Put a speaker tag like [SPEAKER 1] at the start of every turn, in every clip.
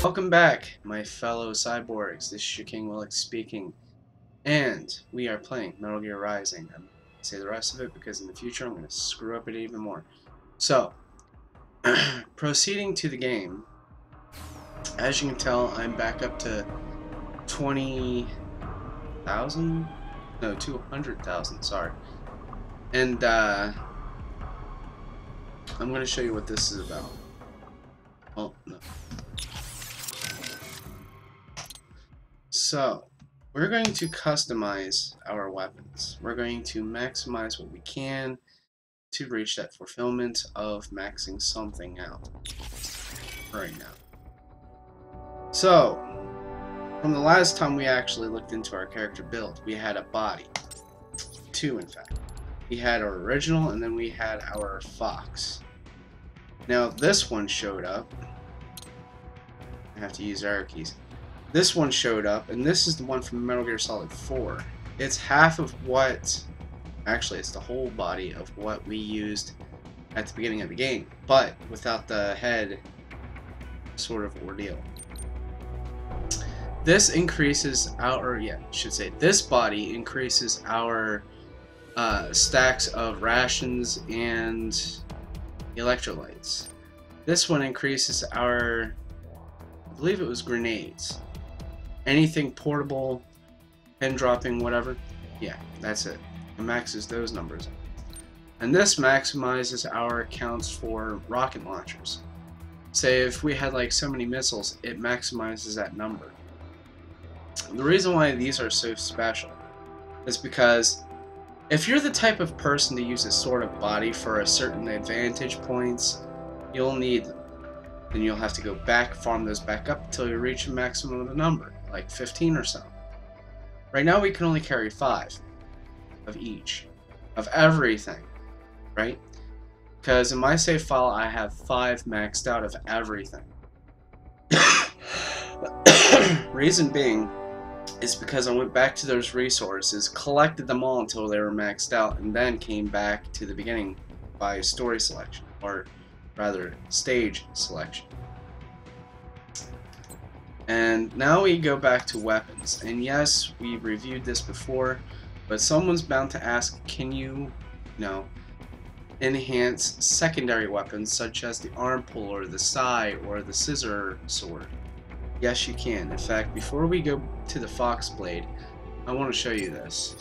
[SPEAKER 1] Welcome back, my fellow cyborgs. This is your King Willick speaking, and we are playing Metal Gear Rising. I'm going to say the rest of it because in the future I'm going to screw up it even more. So, proceeding to the game, as you can tell, I'm back up to 20,000? No, 200,000, sorry. And I'm going to show you what this is about. Oh, no. So, we're going to customize our weapons. We're going to maximize what we can to reach that fulfillment of maxing something out right now. So, from the last time we actually looked into our character build, we had a body. Two, in fact. We had our original, and then we had our Fox. Now, this one showed up. I have to use arrow keys. This one showed up, and this is the one from Metal Gear Solid 4. It's half of what... Actually, it's the whole body of what we used at the beginning of the game, but without the head sort of ordeal. This increases our... yeah, I should say, this body increases our stacks of rations and electrolytes. This one increases our... I believe it was grenades. Anything portable, pen dropping, whatever. Yeah, that's it. It maxes those numbers. And this maximizes our accounts for rocket launchers. Say if we had like so many missiles, it maximizes that number. The reason why these are so special is because if you're the type of person to use a sort of body for a certain advantage points, you'll need them. Then you'll have to go back, farm those back up until you reach a maximum of the number, like 15 or so. Right now we can only carry 5 of each, of everything, right? Because in my save file I have 5 maxed out of everything. Reason being is because I went back to those resources, collected them all until they were maxed out, and then came back to the beginning by story selection, or rather stage selection. And now we go back to weapons, and yes, we reviewed this before, but someone's bound to ask, can you enhance secondary weapons such as the arm pull or the sai or the scissor sword? Yes, you can. In fact, before we go to the fox blade, I want to show you this.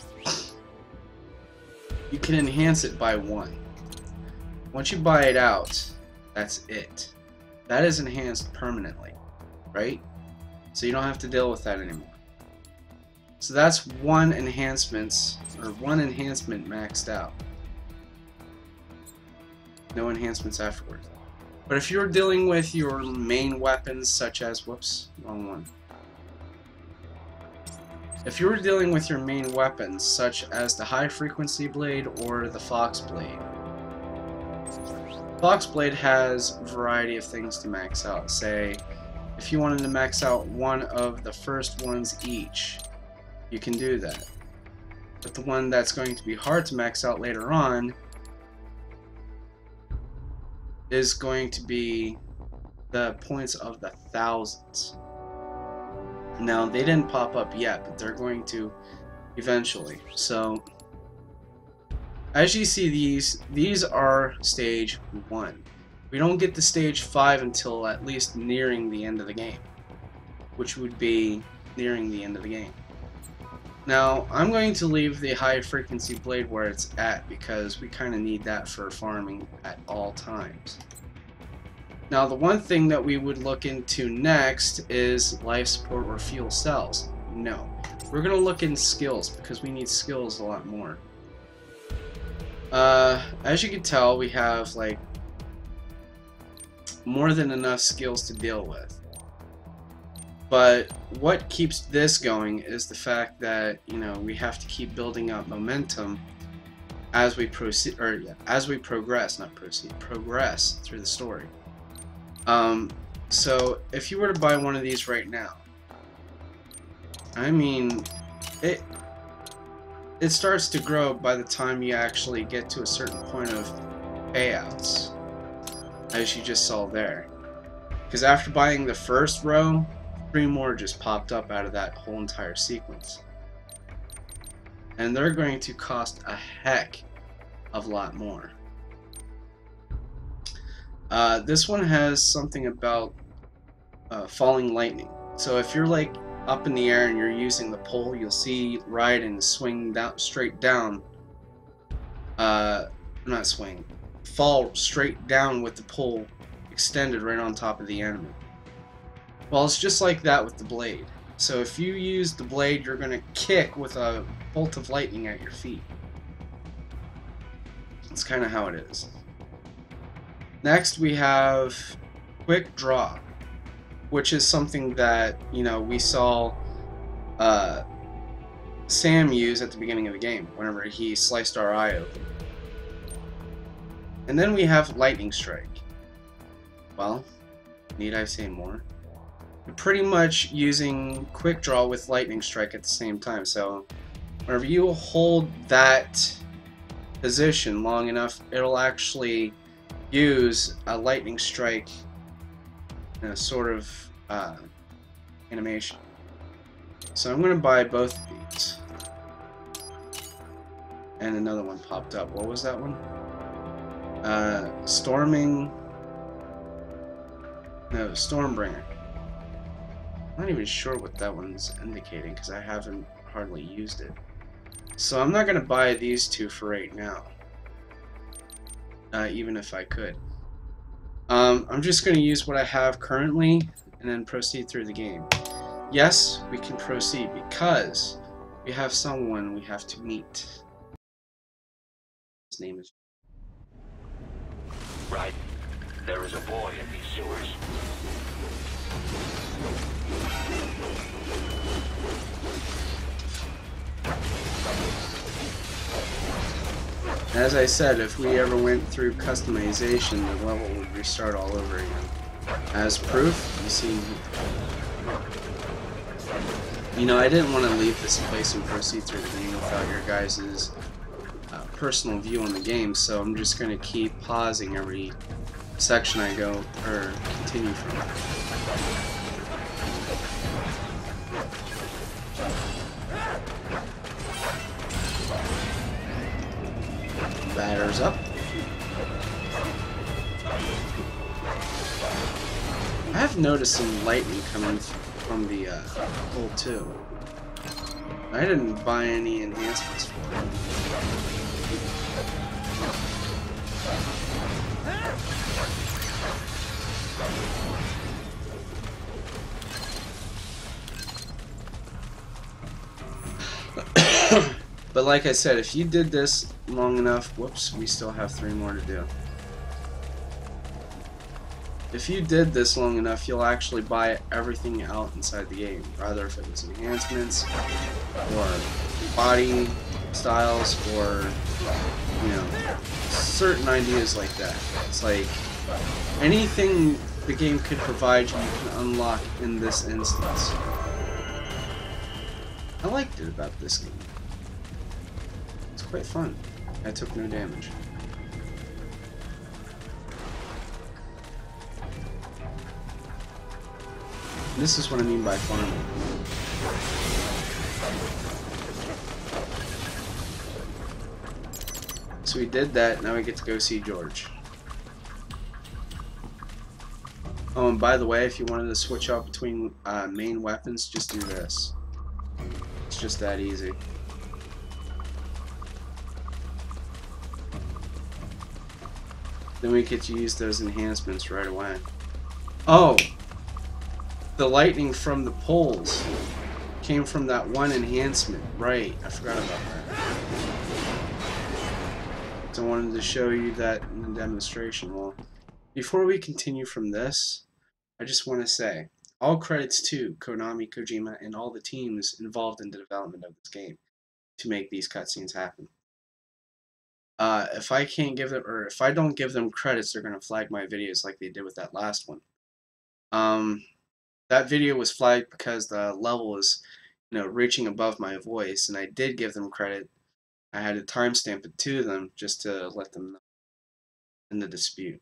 [SPEAKER 1] You can enhance it by 1. Once you buy it out, that's it. That is enhanced permanently, right? So you don't have to deal with that anymore. So that's one enhancement maxed out. No enhancements afterwards. But if you're dealing with your main weapons such as, whoops, wrong one. If you're dealing with your main weapons such as the high frequency blade or the fox blade, Fox Blade has a variety of things to max out. Say, if you wanted to max out one of the first ones each, you can do that. But the one that's going to be hard to max out later on is going to be the points of the thousands. Now, they didn't pop up yet, but they're going to eventually. So, as you see, these are stage 1. We don't get to stage 5 until at least nearing the end of the game, which would be nearing the end of the game. Now, I'm going to leave the high frequency blade where it's at because we kind of need that for farming at all times. Now, the one thing that we would look into next is life support or fuel cells. No, we're going to look in skills because we need skills a lot more. As you can tell, we have like more than enough skills to deal with. But what keeps this going is the fact that, we have to keep building up momentum as we proceed, or as we progress, not proceed, progress through the story. So if you were to buy one of these right now, I mean, it starts to grow by the time you actually get to a certain point of payouts, as you just saw there. Because after buying the first row, 3 more just popped up out of that whole entire sequence. And they're going to cost a heck of a lot more. This one has something about falling lightning. So if you're like up in the air and you're using the pole, you'll see Raiden swing down, straight down. Not swing, fall straight down with the pole extended right on top of the enemy. Well, it's just like that with the blade. So if you use the blade, you're going to kick with a bolt of lightning at your feet. That's kind of how it is. Next we have quick draw, which is something that, you know, we saw Sam use at the beginning of the game whenever he sliced our eye open. And then we have lightning strike. Well, need I say more? You're pretty much using quick draw with lightning strike at the same time. So whenever you hold that position long enough, it'll actually use a lightning strike in a sort of animation. So I'm going to buy both of these. And another one popped up. What was that one? Storming... No, Stormbringer. I'm not even sure what that one's indicating because I haven't hardly used it. So I'm not going to buy these two for right now. Even if I could. I'm just going to use what I have currently and then proceed through the game. Yes, we can proceed because we have someone we have to meet. His name is...
[SPEAKER 2] Right. There is a boy in these sewers.
[SPEAKER 1] As I said, if we ever went through customization, the level would restart all over again. As proof, you see... You know, I didn't want to leave this place and proceed through the game without your guys' personal view on the game, so I'm just going to keep pausing every section I go, or continue from. Batters up. I have noticed some lightning coming from the hole too. I didn't buy any enhancements for it. But like I said, if you did this long enough, whoops, we still have 3 more to do. If you did this long enough, you'll actually buy everything out inside the game, rather if it was enhancements, or body styles, or, you know, certain ideas like that. It's like, anything the game could provide you, you can unlock in this instance. I liked it about this game. It's quite fun. I took no damage. This is what I mean by farming. So we did that, now we get to go see George. Oh, and by the way, if you wanted to switch out between main weapons, just do this. It's just that easy. Then we get to use those enhancements right away. Oh! The lightning from the poles came from that one enhancement. Right, I forgot about that. So I wanted to show you that in the demonstration. Well, before we continue from this, I just want to say, all credits to Konami, Kojima, and all the teams involved in the development of this game to make these cutscenes happen. If I can't give them, or if I don't give them credits, they're going to flag my videos like they did with that last one. That video was flagged because the level was, you know, reaching above my voice, and I did give them credit I had to timestamp it to them just to let them know in the dispute.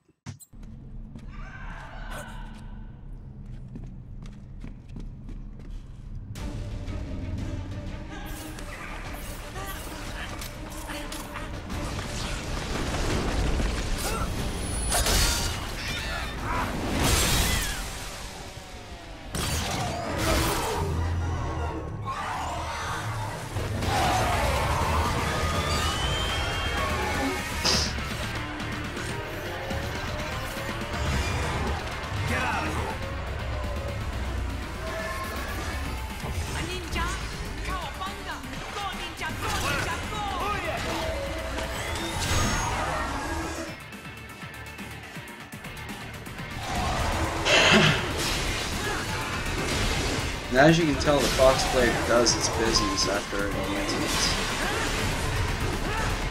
[SPEAKER 1] And as you can tell, the Fox Blade does its business after enhancements,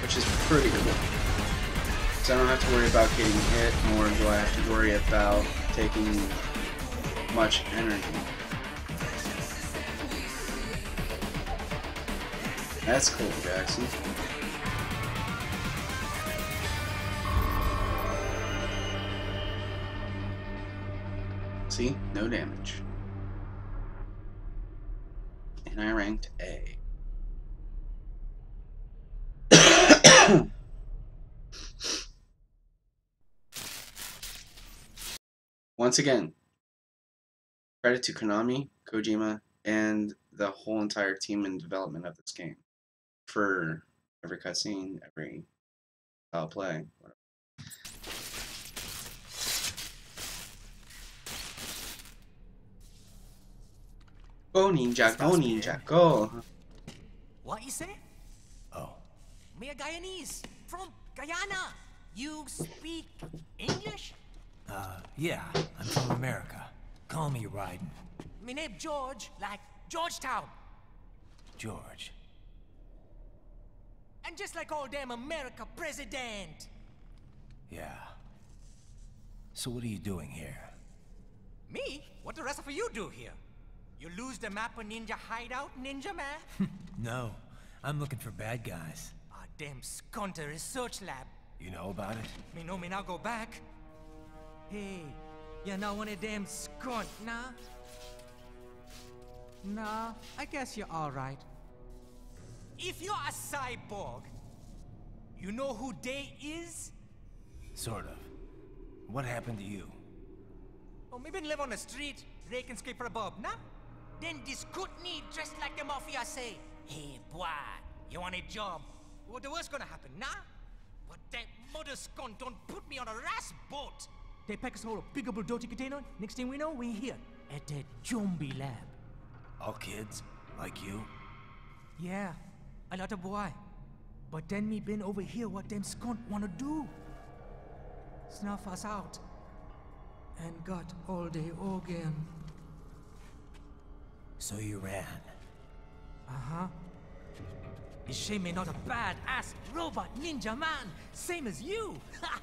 [SPEAKER 1] which is pretty cool. So I don't have to worry about getting hit, nor do I have to worry about taking much energy. That's cool, Jackson. See? No damage. And I ranked A. Once again, credit to Konami, Kojima, and the whole entire team in development of this game for every cutscene, every style play, whatever. Go ninja, go ninja, go!
[SPEAKER 3] What you say?
[SPEAKER 4] Oh.
[SPEAKER 3] Me a Guyanese from Guyana. You speak English?
[SPEAKER 4] Yeah, I'm from America. Call me Ryden.
[SPEAKER 3] Me name George, like Georgetown.
[SPEAKER 4] George.
[SPEAKER 3] And just like all damn America president.
[SPEAKER 4] Yeah. So what are you doing here?
[SPEAKER 3] Me? What the rest of you do here? You lose the map of Ninja Hideout, Ninja Man?
[SPEAKER 4] No, I'm looking for bad guys.
[SPEAKER 3] Ah, damn Skunter research lab.
[SPEAKER 4] You know about it?
[SPEAKER 3] Me know me now go back. Hey, you're not one of them skunt, nah? Nah, I guess you're alright. If you're a cyborg, you know who they is?
[SPEAKER 4] Sort of. What happened to you?
[SPEAKER 3] Oh, me been live on the street, rake and scrape for a bob, nah? Then this Courtney dressed like the mafia say, hey boy, you want a job? What the worst gonna happen, nah? But that mother scunt don't put me on a ras boat. They pack us all a big old dirty container. Next thing we know, we're here at the zombie lab.
[SPEAKER 4] All kids? Like you?
[SPEAKER 3] Yeah, a lot of boy. But then me been over here what them skunt wanna do. Snuff us out. And got all the organ.
[SPEAKER 4] So you ran?
[SPEAKER 3] Uh-huh. Is she me not a bad-ass robot ninja man, same as you? Ha!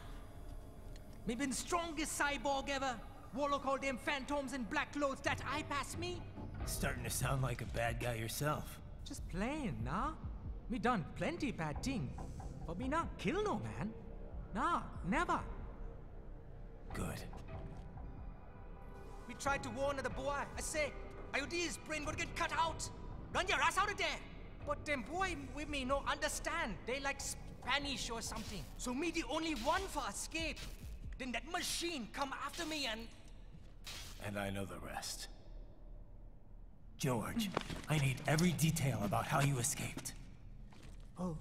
[SPEAKER 3] Me been strongest cyborg ever. Warlock all them phantoms in black clothes that eye pass me.
[SPEAKER 4] Starting to sound like a bad guy yourself.
[SPEAKER 3] Just plain, nah? Me done plenty bad thing. But me not kill no man. Nah, never.
[SPEAKER 4] Good.
[SPEAKER 3] We tried to warn the boy. I say, IOD's brain would get cut out. Run your ass out of there. But them boy with me no understand. They like Spanish or something. So me the only one for escape. Then that machine come after me and...
[SPEAKER 4] And I know the rest. George, I need every detail about how you escaped.
[SPEAKER 3] Oh.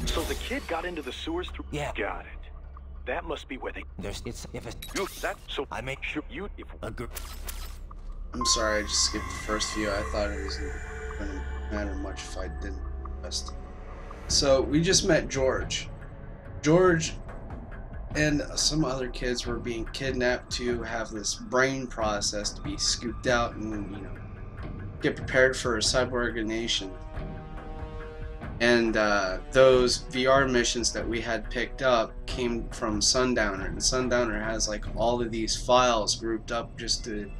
[SPEAKER 2] So the kid got into the sewers through...
[SPEAKER 4] Yeah.
[SPEAKER 2] Got it. That must be where they... You, that... So
[SPEAKER 4] I make
[SPEAKER 2] sure you... If...
[SPEAKER 1] I'm sorry, I just skipped the first few. I thought it wasn't going to matter much if I didn't rest. So, we just met George. George and some other kids were being kidnapped to have this brain process to be scooped out and, you know, get prepared for a cyborganation. And those VR missions that we had picked up came from Sundowner, and Sundowner has like all of these files grouped up just to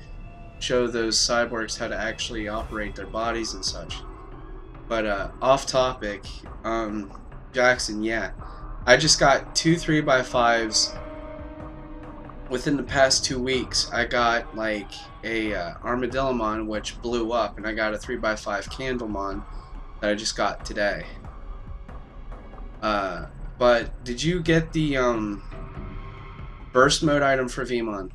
[SPEAKER 1] show those cyborgs how to actually operate their bodies and such. But off topic, Jackson, yeah, I just got 2 3x5s within the past 2 weeks. I got like a Armadillomon which blew up, and I got a 3x5 Candlemon that I just got today. But did you get the burst mode item for Vmon?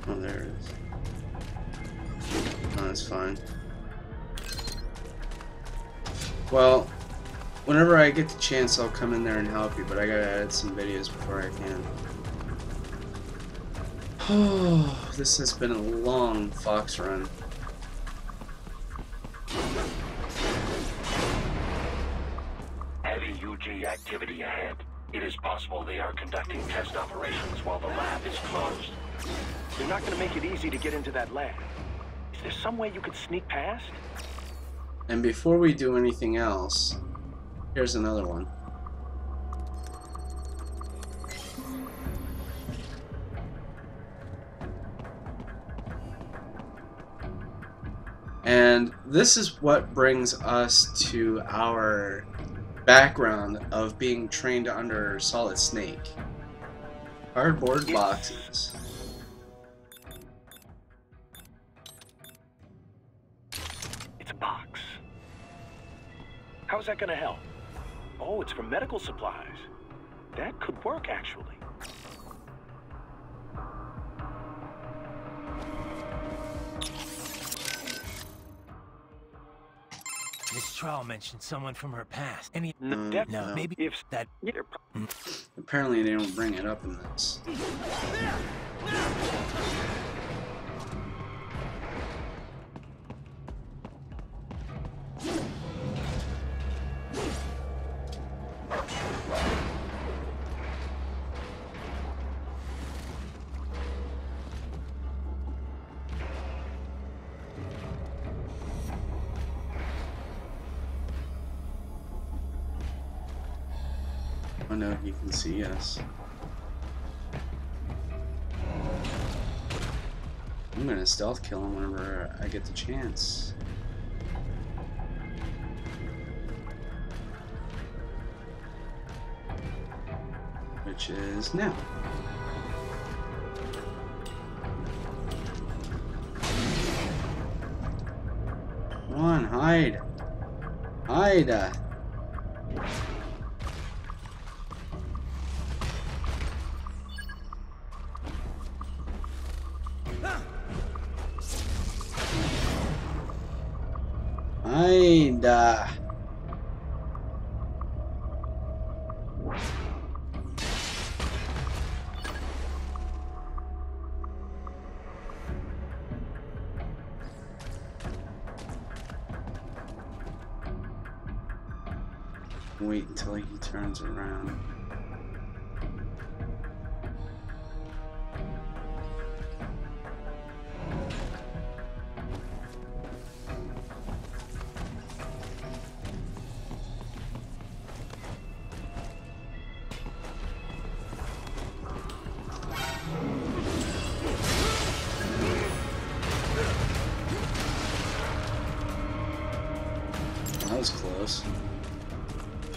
[SPEAKER 1] Oh, there it is. Oh, that's fine. Well, whenever I get the chance, I'll come in there and help you, but I gotta edit some videos before I can. Oh, this has been a long fox run.
[SPEAKER 2] Heavy UG activity ahead. It is possible they are conducting test operations while the lab is closed. They're not going to make it easy to get into that lab. Is there some way you could sneak past?
[SPEAKER 1] And before we do anything else, here's another one. And this is what brings us to our background of being trained under Solid Snake. Cardboard boxes.
[SPEAKER 2] It's a box. How's that going to help? Oh, it's for medical supplies. That could work, actually.
[SPEAKER 4] This trial mentioned someone from her past. Any?
[SPEAKER 2] No,
[SPEAKER 4] maybe
[SPEAKER 2] if
[SPEAKER 4] that.
[SPEAKER 1] Apparently they don't bring it up in this. Oh no, he can see us. I'm gonna stealth kill him whenever I get the chance. Which is now. Come on, hide. Hide. Hide. Wait until he turns around. That was close.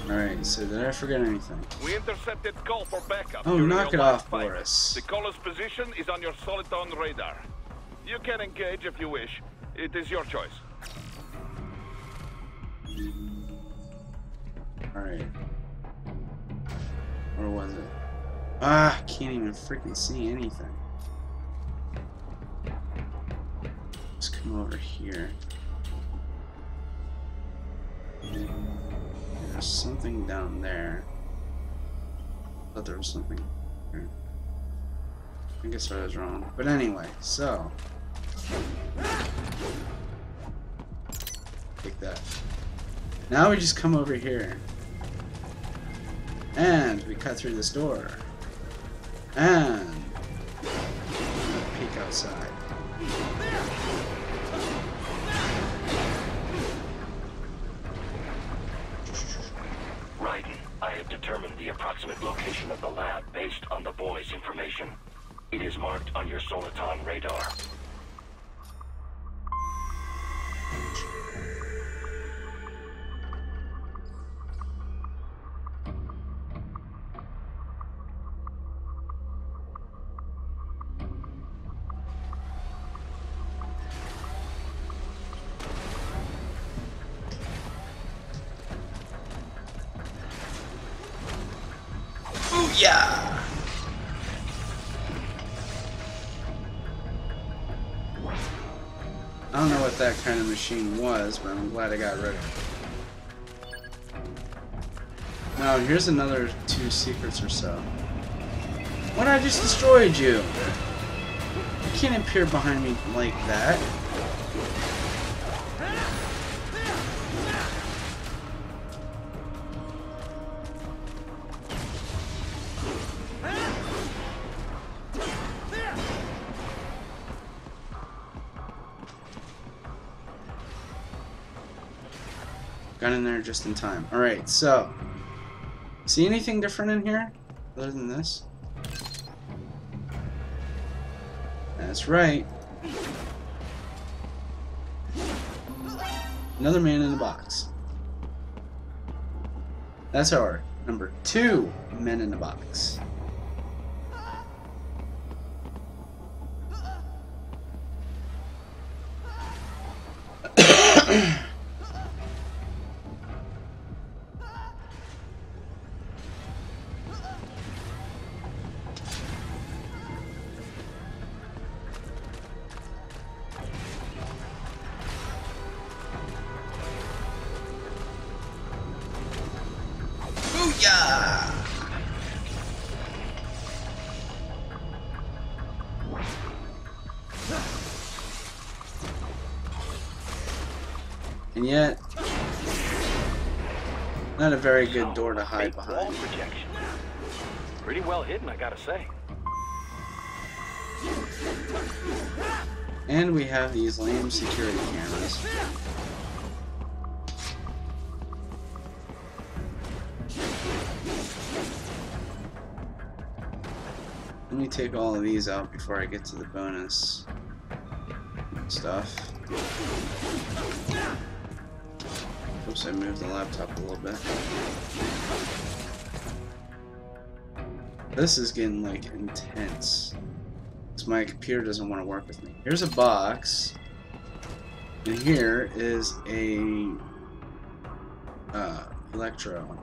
[SPEAKER 1] Alright, so did I forget anything?
[SPEAKER 5] We intercepted call for backup.
[SPEAKER 1] Oh,
[SPEAKER 5] during
[SPEAKER 1] knock
[SPEAKER 5] your
[SPEAKER 1] it
[SPEAKER 5] last
[SPEAKER 1] off,
[SPEAKER 5] fight.
[SPEAKER 1] Boris.
[SPEAKER 5] The caller's position is on your Soliton radar. You can engage if you wish. It is your choice.
[SPEAKER 1] Alright. Where was it? Ah, can't even freaking see anything. Let's come over here. There's something down there. I thought there was something here. I guess I was wrong. But anyway, so Take that. Now we just come over here. And we cut through this door. And peek outside.
[SPEAKER 2] Raiden, I have determined the approximate location of the lab based on the boy's information. It is marked on your Soliton radar.
[SPEAKER 1] Yeah. I don't know what that kind of machine was, but I'm glad I got rid of it. Now, here's another 2 secrets or so. What? I just destroyed you! You can't appear behind me like that. Got in there just in time. Alright, so. See anything different in here? Other than this? That's right. Another man in the box. That's our number 2 men in the box. Booyah! And yet, not a very good door to hide behind.
[SPEAKER 2] Projection. Pretty well hidden, I gotta say.
[SPEAKER 1] And we have these lame security cameras. Let me take all of these out before I get to the bonus stuff. Oops, I moved the laptop a little bit. This is getting like intense. Because my computer doesn't want to work with me. Here's a box. And here is a electro.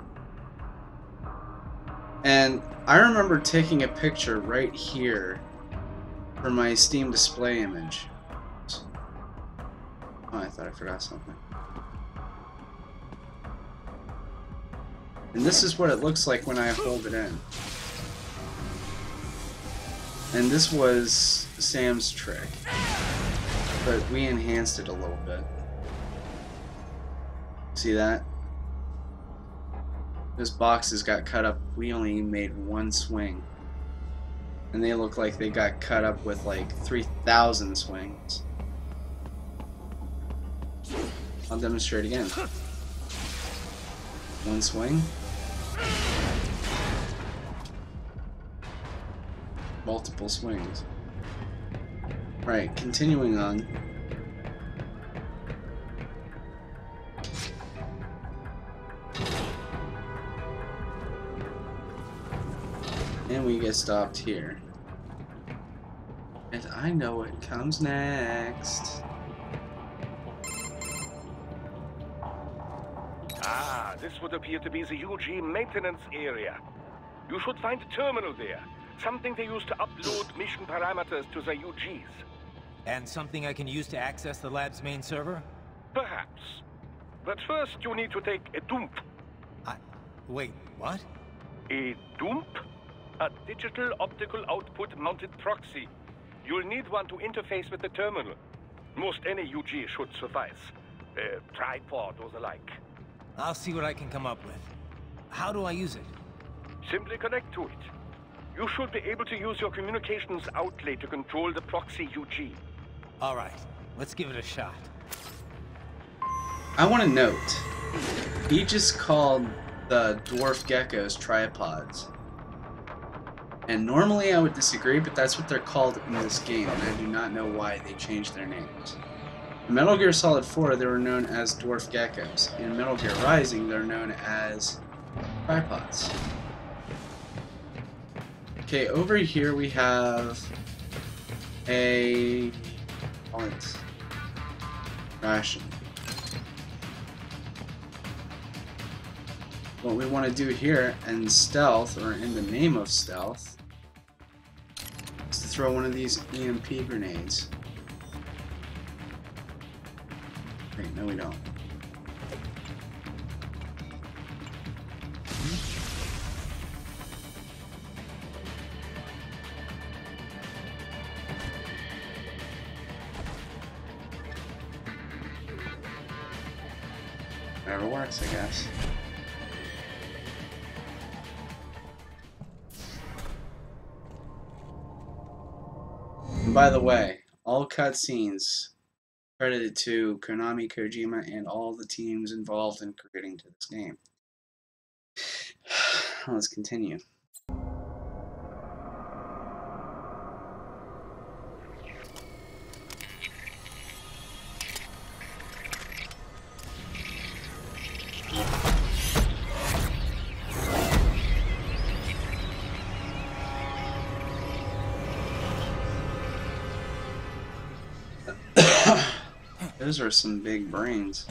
[SPEAKER 1] And I remember taking a picture right here for my Steam display image. Oh, I thought I forgot something. And this is what it looks like when I hold it in. And this was Sam's trick, but we enhanced it a little bit. See that? Those boxes got cut up. We only made 1 swing. And they look like they got cut up with like 3,000 swings. I'll demonstrate again. 1 swing. Multiple swings. Right, continuing on. And we get stopped here. And I know what comes next.
[SPEAKER 5] Ah, this would appear to be the UG maintenance area. You should find a terminal there. Something they use to upload mission parameters to the UGs.
[SPEAKER 4] And something I can use to access the lab's main server?
[SPEAKER 5] Perhaps. But first you need to take a dump.
[SPEAKER 4] Wait, what?
[SPEAKER 5] A dump? A digital optical output mounted proxy. You'll need one to interface with the terminal. Most any UG should suffice. Tripod or the like.
[SPEAKER 4] I'll see what I can come up with. How do I use it?
[SPEAKER 5] Simply connect to it. You should be able to use your communications outlet to control the proxy UG.
[SPEAKER 4] All right, let's give it a shot.
[SPEAKER 1] I want to note, he just called the dwarf geckos tripods. And normally I would disagree, but that's what they're called in this game, and I do not know why they changed their names. In Metal Gear Solid 4, they were known as dwarf geckos. In Metal Gear Rising, they're known as tripods. Okay, over here we have a ration. What we want to do here in stealth, or in the name of stealth, is to throw one of these EMP grenades. Wait, no we don't. Whatever works, I guess. And by the way, all cutscenes credited to Konami, Kojima, and all the teams involved in creating this game. Let's continue. Those are some big brains.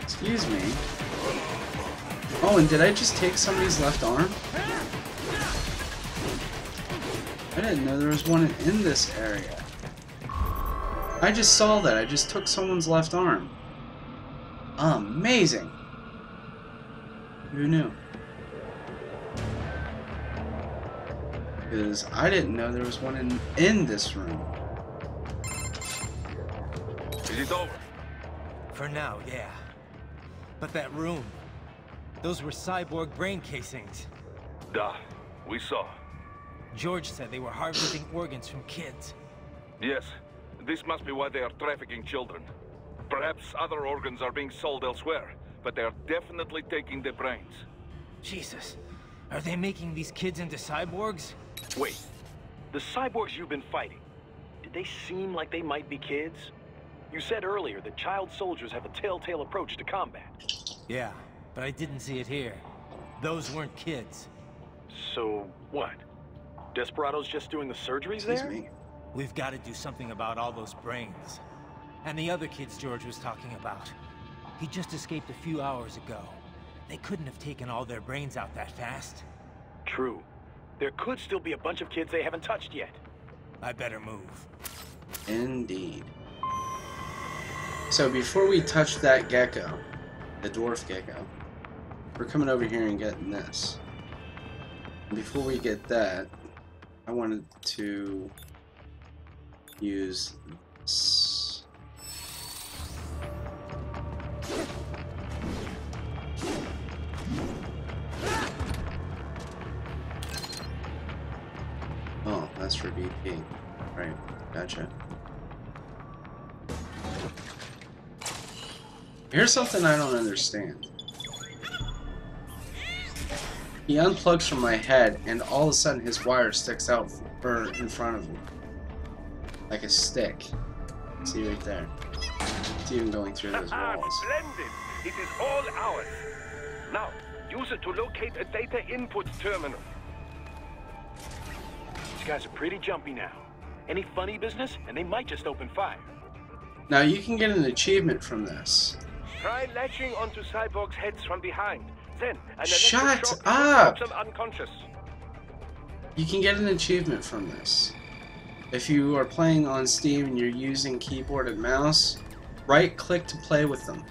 [SPEAKER 1] Excuse me. Oh, and did I just take somebody's left arm? I didn't know there was one in this area. I just saw that. I just took someone's left arm. Amazing! Who knew? Because I didn't know there was one in this room.
[SPEAKER 5] Is it over?
[SPEAKER 4] For now, yeah. But that room, those were cyborg brain casings.
[SPEAKER 5] Duh, we saw.
[SPEAKER 4] George said they were harvesting organs from kids.
[SPEAKER 5] Yes, this must be why they are trafficking children. Perhaps other organs are being sold elsewhere, but they are definitely taking the brains.
[SPEAKER 4] Jesus, are they making these kids into cyborgs?
[SPEAKER 2] Wait, the cyborgs you've been fighting, did they seem like they might be kids? You said earlier that child soldiers have a telltale approach to combat.
[SPEAKER 4] Yeah, but I didn't see it here. Those weren't kids.
[SPEAKER 2] So, what? Desperados just doing the surgeries
[SPEAKER 1] Excuse
[SPEAKER 2] there?
[SPEAKER 1] me.
[SPEAKER 4] We've got to do something about all those brains. And the other kids George was talking about. He just escaped a few hours ago. They couldn't have taken all their brains out that fast.
[SPEAKER 2] True. There could still be a bunch of kids they haven't touched yet.
[SPEAKER 4] I better move.
[SPEAKER 1] Indeed. So before we touch that gecko, the dwarf gecko, we're coming over here and getting this. And before we get that, I wanted to use this. Oh, that's for BP. Right, gotcha. Here's something I don't understand. He unplugs from my head, and all of a sudden his wire sticks out in front of him. Like a stick. See right there. It's even going through those walls.
[SPEAKER 5] Splendid! It is all ours. Now, use it to locate a data input terminal.
[SPEAKER 2] These guys are pretty jumpy now. Any funny business, and they might just open fire.
[SPEAKER 1] Now you can get an achievement from this.
[SPEAKER 5] Try latching onto cyborgs' heads from behind. Then, an
[SPEAKER 1] Shut
[SPEAKER 5] electric shock
[SPEAKER 1] up!
[SPEAKER 5] knocks them unconscious.
[SPEAKER 1] You can get an achievement from this. If you are playing on Steam and you're using keyboard and mouse, right-click to play with them,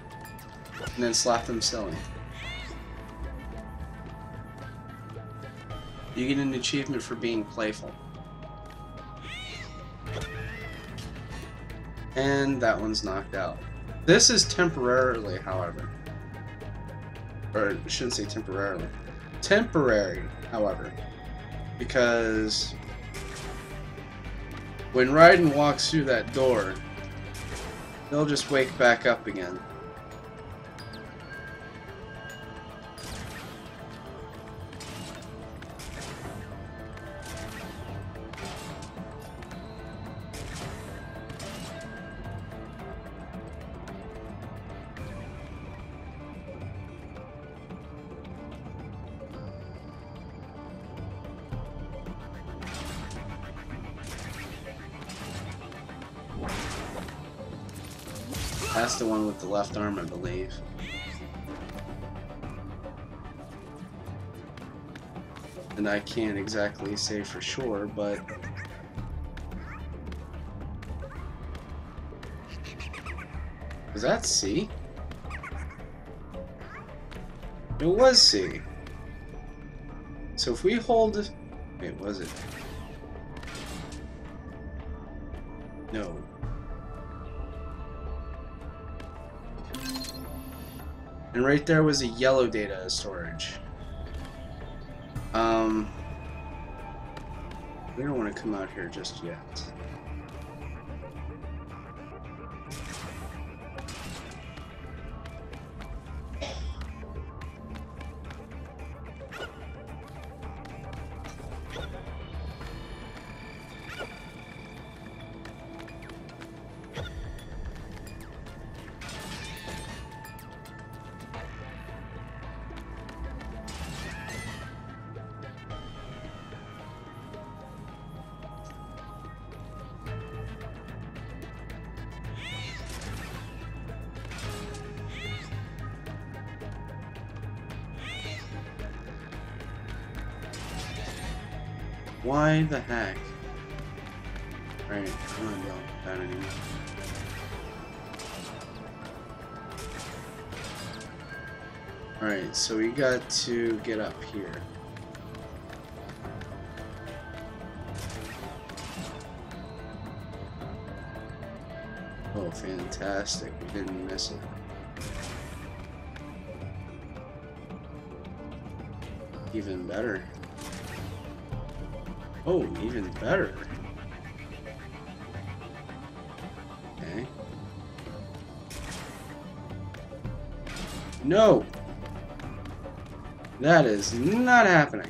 [SPEAKER 1] and then slap them silly. You get an achievement for being playful. And that one's knocked out. This is temporarily, however. Or I shouldn't say temporarily. Temporary, however. Because when Raiden walks through that door, they'll just wake back up again. That's the one with the left arm, I believe. And I can't exactly say for sure, but... Was that C? It was C. So if we hold... Wait, was it? No. And right there was a yellow data storage. We don't want to come out here just yet. Why the heck? Alright, I'm not dealing with that anymore. Alright, so we got to get up here. Oh, fantastic. We didn't miss it. Even better. Oh, even better. Okay. No! That is not happening.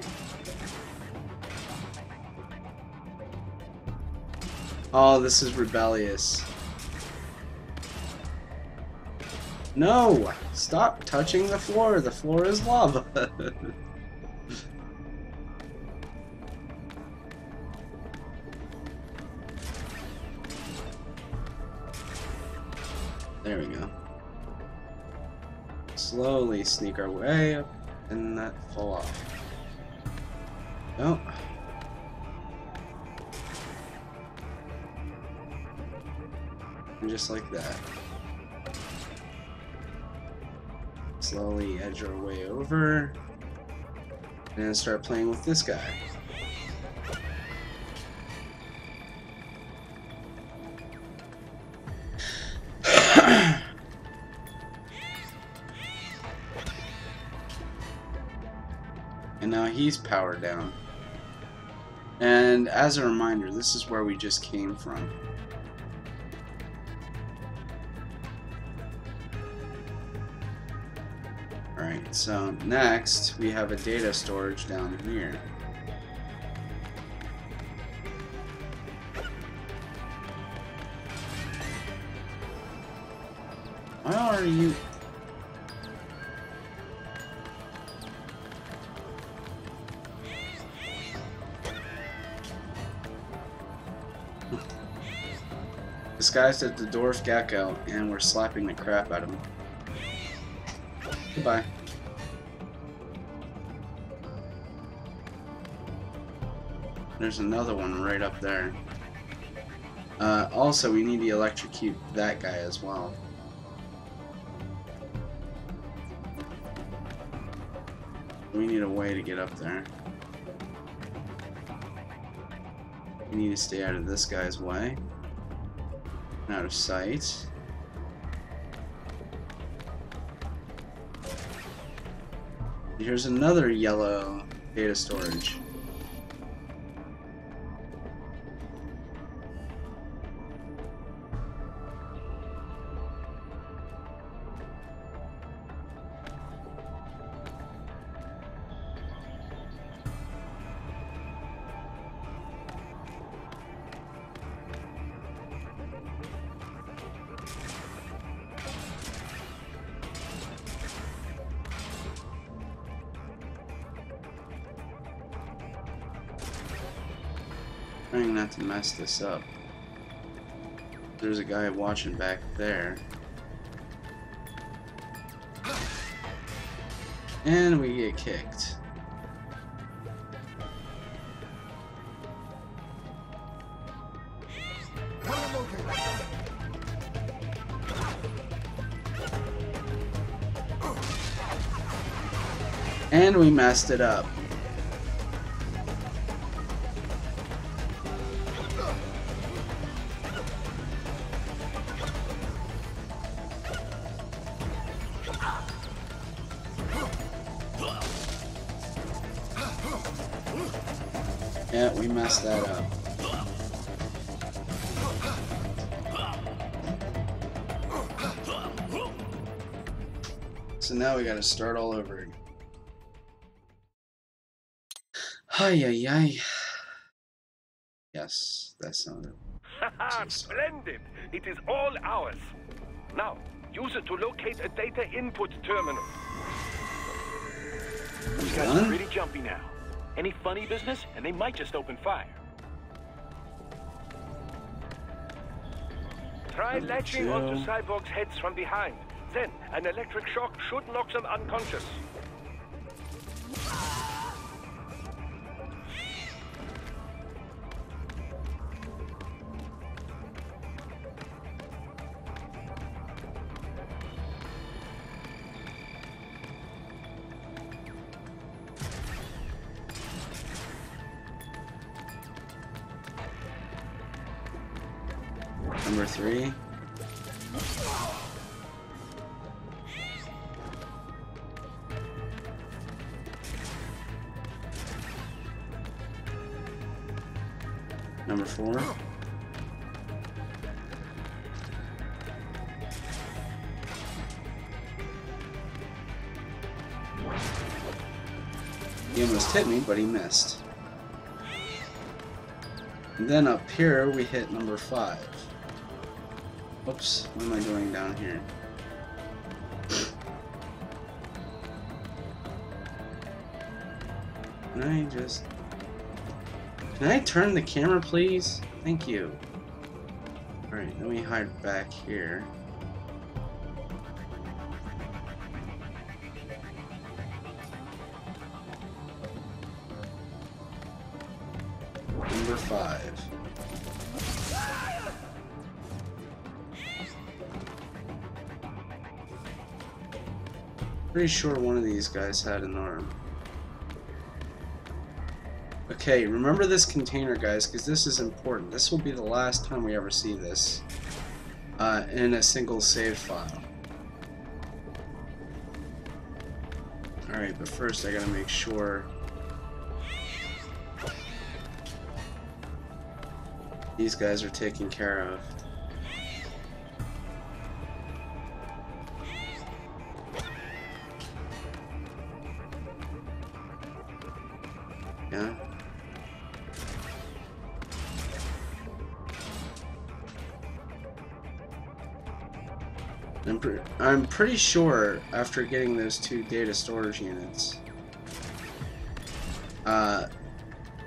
[SPEAKER 1] Oh, this is rebellious. No! Stop touching the floor. The floor is lava. There we go. Slowly sneak our way up and not fall off. No. And just like that. Slowly edge our way over. And then start playing with this guy. And now he's powered down. And as a reminder, this is where we just came from. Alright, so next we have a data storage down here. Why are you... disguised as the dwarf gecko, and we're slapping the crap out of him. Goodbye. There's another one right up there. Also, we need to electrocute that guy as well. We need a way to get up there. We need to stay out of this guy's way. Out of sight. Here's another yellow data storage. Trying not to mess this up. There's a guy watching back there. And we get kicked. And we messed it up. Yeah, we messed that up. So now we gotta start all over again. Ay, ay, ay. Yes, that sounded.
[SPEAKER 5] Haha, splendid! It is all ours. Now, use it to locate a data input terminal.
[SPEAKER 2] These guys are really jumpy now. Any funny business, and they might just open fire.
[SPEAKER 5] Try latching onto cyborgs' heads from behind. Then, an electric shock should knock them unconscious.
[SPEAKER 1] Number 3. Number 4. He almost hit me, but he missed. And then up here we hit number 5. Oops, what am I doing down here? Can I turn the camera, please? Thank you. Alright, let me hide back here. Number 5. Pretty sure one of these guys had an arm. Okay, remember this container, guys, because this is important. This will be the last time we ever see this in a single save file. Alright, but first I gotta make sure these guys are taken care of. Yeah. I'm pretty sure after getting those 2 data storage units,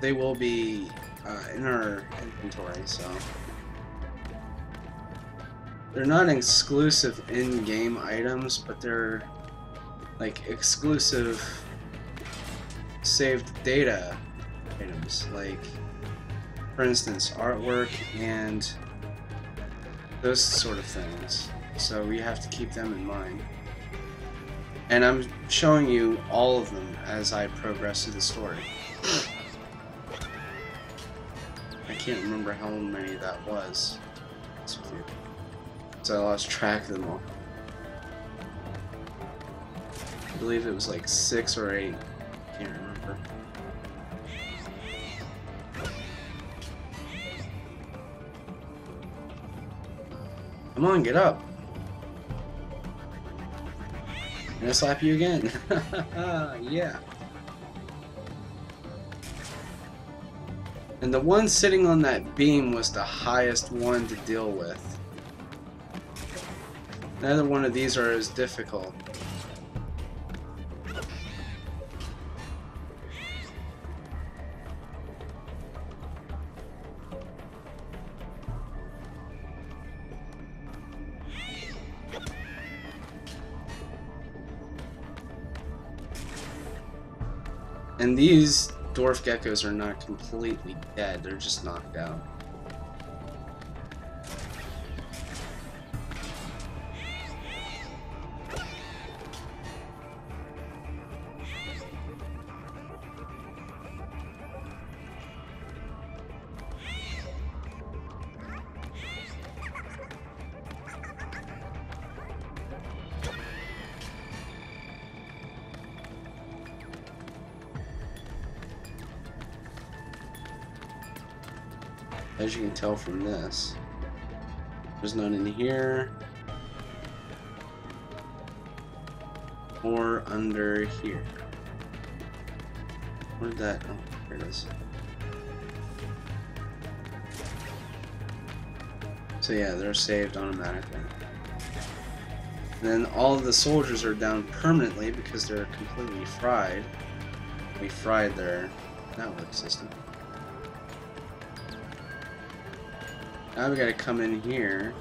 [SPEAKER 1] they will be in our inventory, so They're not exclusive in-game items, but they're like exclusive saved data items, like for instance artwork and those sort of things. So we have to keep them in mind. And I'm showing you all of them as I progress through the story. I can't remember how many that was. So I lost track of them all. I believe it was like 6 or 8. Can't remember. Come on, get up. I'm gonna slap you again. Yeah. And the one sitting on that beam was the highest one to deal with. Neither one of these are as difficult. And these dwarf geckos are not completely dead, they're just knocked out. As you can tell from this, there's none in here or under here. Where'd that? Oh, here it is. So yeah, they're saved automatically. And then all of the soldiers are down permanently because they're completely fried. We fried their network system. Now we gotta come in here.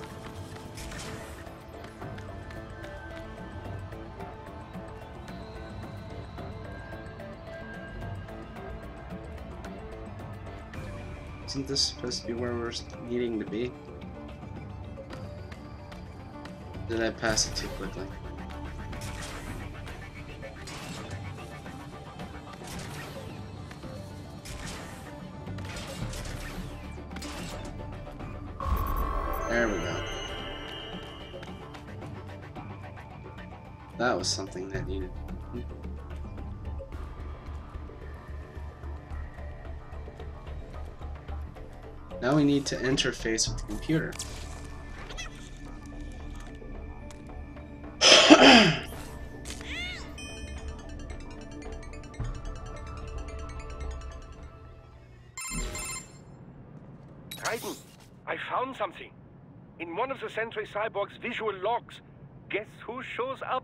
[SPEAKER 1] Isn't this supposed to be where we're needing to be? Did I pass it too quickly? There we go. That was something that needed. Now we need to interface with the computer.
[SPEAKER 5] Titan, I found something. In one of the Sentry Cyborg's visual logs. Guess who shows up?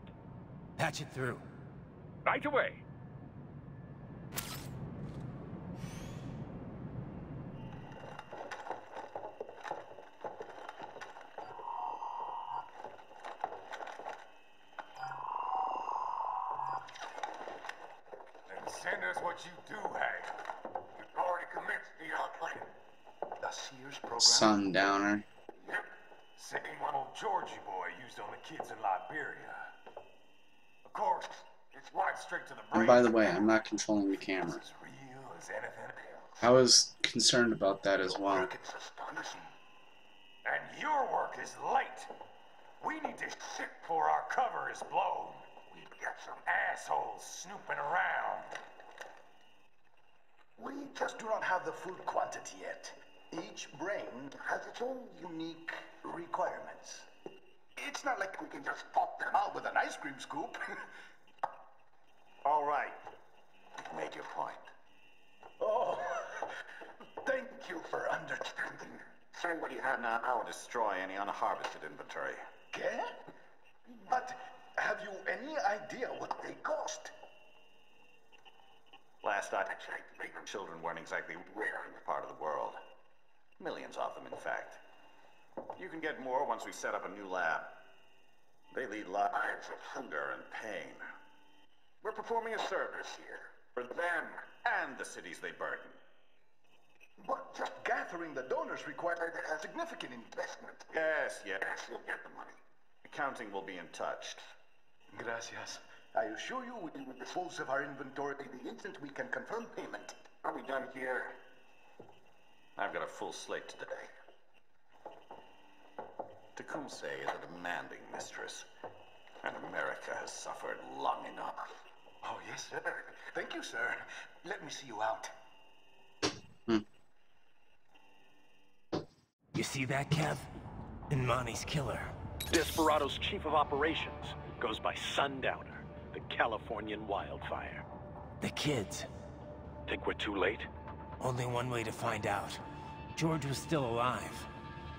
[SPEAKER 4] Patch it through.
[SPEAKER 5] Right away.
[SPEAKER 6] Then send us what you do have. You've already commenced the outplan. The Sears program?
[SPEAKER 1] Sundowner.
[SPEAKER 6] Yep. Same one old Georgie boy used on the kids in Liberia. Of course, it's right straight to the brain.
[SPEAKER 1] And by the way, I'm not controlling the camera.
[SPEAKER 6] It's as real as anything else.
[SPEAKER 1] I was concerned about that as well.
[SPEAKER 6] Work is astonishing. And your work is late. We need to ship before our cover is blown. We've got some assholes snooping around.
[SPEAKER 7] We just do not have the full quantity yet. Each brain has its own unique requirements. It's not like we can just pop them out with an ice cream scoop.
[SPEAKER 6] All right. Make your point.
[SPEAKER 7] Oh, thank you for understanding.
[SPEAKER 8] Send what you have now. I'll destroy any unharvested inventory.
[SPEAKER 7] Okay? But have you any idea what they cost?
[SPEAKER 8] Last I checked, children weren't exactly rare in this part of the world. Millions of them, in fact. You can get more once we set up a new lab. They lead lives of hunger and pain. We're performing a service here for them and the cities they burden.
[SPEAKER 7] But just gathering the donors required a significant investment.
[SPEAKER 8] Yes, you'll get the money. Accounting will be in touch.
[SPEAKER 7] Gracias. I assure you we will dispose of our inventory the instant we can confirm payment.
[SPEAKER 8] Are we done here? I've got a full slate today. Tecumseh is a demanding mistress, and America has suffered long enough.
[SPEAKER 7] Oh, yes, sir. Thank you, sir. Let me see you out.
[SPEAKER 4] You see that, Kev? Imani's killer.
[SPEAKER 2] Desperado's chief of operations goes by Sundowner, the Californian wildfire.
[SPEAKER 4] The kids.
[SPEAKER 2] Think we're too late?
[SPEAKER 4] Only one way to find out. George was still alive.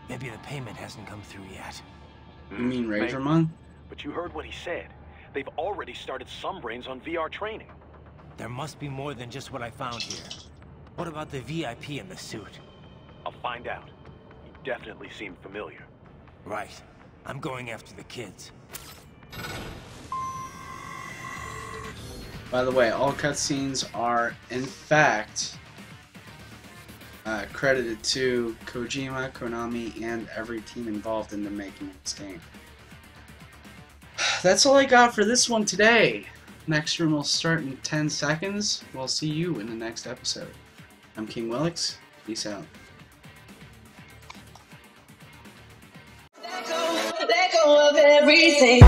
[SPEAKER 4] Maybe the payment hasn't come through yet.
[SPEAKER 1] You mean
[SPEAKER 2] Maybe.
[SPEAKER 1] Razormon?
[SPEAKER 2] But you heard what he said. They've already started some brains on VR training.
[SPEAKER 4] There must be more than just what I found here. What about the VIP in the suit?
[SPEAKER 2] I'll find out. He definitely seemed familiar.
[SPEAKER 4] Right. I'm going after the kids.
[SPEAKER 1] By the way, all cutscenes are, in fact, credited to Kojima, Konami, and every team involved in the making of this game. That's all I got for this one today. Next room will start in 10 seconds. We'll see you in the next episode. I'm King Willix. Peace out.
[SPEAKER 9] Let go of everything.